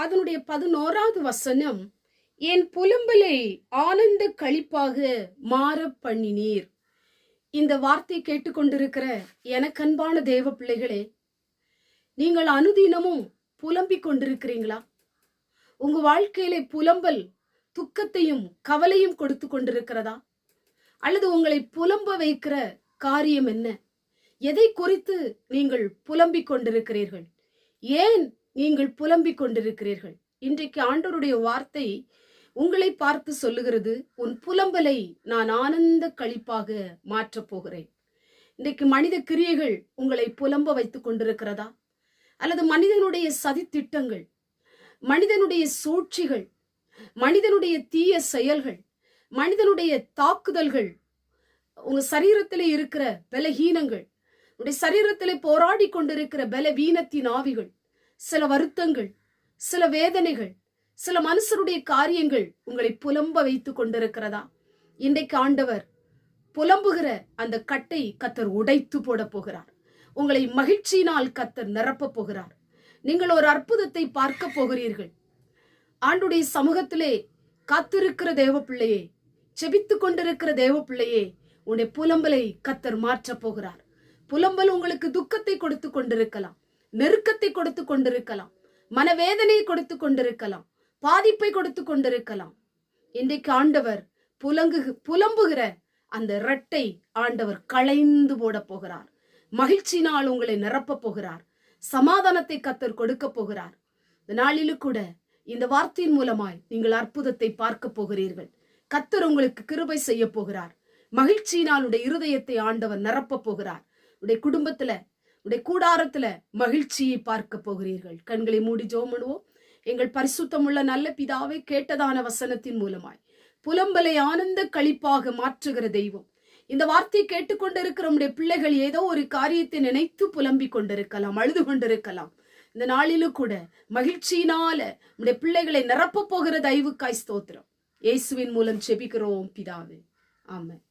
அதனுடைய 11வது வசனம், என் புலம்பலை ஆனந்த களிப்பாக மாற பண்ணினீர். இந்த வார்த்தை கேட்டுக்கொண்டிருக்கிற எனக்கு அன்பான தேவ பிள்ளைகளே, நீங்கள் அனுதினமும் புலம்பிக் கொண்டிருக்கிறீங்களா? உங்க வாழ்க்கையிலே புலம்பல் துக்கத்தையும் கவலையும் கொடுத்து கொண்டிருக்கிறதா? அல்லது உங்களை புலம்ப வைக்கிற காரியம் என்ன? எதை குறித்து நீங்கள் புலம்பிக் கொண்டிருக்கிறீர்கள்? ஏன் நீங்கள் புலம்பிக் கொண்டிருக்கிறீர்கள்? இன்றைக்கு ஆண்டவருடைய வார்த்தை உங்களை பார்த்து சொல்லுகிறது, உன் புலம்பலை நான் ஆனந்த களிப்பாக மாற்றப் போகிறேன். இன்றைக்கு மனித கிரியைகள் உங்களை புலம்ப வைத்துக் கொண்டிருக்கிறதா? அல்லது மனிதனுடைய சதித்திட்டங்கள், மனிதனுடைய சூழ்ச்சிகள், மனிதனுடைய தீய செயல்கள், மனிதனுடைய தாக்குதல்கள், உங்க சரீரத்திலே இருக்கிற பலஹீனங்கள், உடைய சரீரத்திலே போராடி கொண்டிருக்கிற பலவீனத்தின் ஆவிகள், சில வருத்தங்கள், சில வேதனைகள், சில மனுஷருடைய காரியங்கள் உங்களை புலம்ப வைத்துக் கொண்டிருக்கிறதா? இன்றைக்கு ஆண்டவர் புலம்புகிற அந்த கட்டை கத்தர் உடைத்து போட போகிறார். உங்களை மகிழ்ச்சியினால் கத்தர் நிரப்ப போகிறார். நீங்கள் ஒரு அற்புதத்தை பார்க்க போகிறீர்கள். ஆண்டுடைய சமூகத்திலே காத்திருக்கிற தேவ பிள்ளையே, செபித்து கொண்டிருக்கிற தேவ பிள்ளையே, உன்னுடைய புலம்பலை கத்தர் மாற்ற போகிறார். புலம்பல் உங்களுக்கு துக்கத்தை கொடுத்து கொண்டிருக்கலாம், நெருக்கத்தை கொடுத்து கொண்டிருக்கலாம், மனவேதனையை கொடுத்து கொண்டிருக்கலாம், பாதிப்பை கொடுத்து கொண்டிருக்கலாம். இன்றைக்கு ஆண்டவர் புலம்புகிற அந்த இரட்டை ஆண்டவர் களைந்து போட போகிறார். மகிழ்ச்சியினால் உங்களை நிரப்ப போகிறார். சமாதானத்தை கத்தர் கொடுக்க போகிறார். இந்த நாளிலும் கூட இந்த வார்த்தையின் மூலமாய் நீங்கள் அற்புதத்தை பார்க்க போகிறீர்கள். கத்தர் உங்களுக்கு கிருபை செய்ய போகிறார். மகிழ்ச்சியினால் உடைய இருதயத்தை ஆண்டவர் நிரப்ப போகிறார். உடைய குடும்பத்துல, உடைய கூடாரத்துல மகிழ்ச்சியை பார்க்க போகிறீர்கள். கண்களை மூடி ஜெபம் பண்ணுவோம். எங்கள் பரிசுத்தமுள்ள நல்ல பிதாவை, கேட்டதான வசனத்தின் மூலமாய் புலம்பலை ஆனந்த களிப்பாக மாற்றுகிற தெய்வம், இந்த வார்த்தையை கேட்டுக்கொண்டிருக்கிற உடைய பிள்ளைகள் ஏதோ ஒரு காரியத்தை நினைத்து புலம்பிக் கொண்டிருக்கலாம், அழுது கொண்டிருக்கலாம். இந்த நாளிலும் கூட மகிழ்ச்சியினால உடைய பிள்ளைகளை நிரப்ப போகிற தயவுக்காய் ஸ்தோத்திரம். இயேசுவின் மூலம் செபிக்கிறோம் பிதாவே, ஆமென்.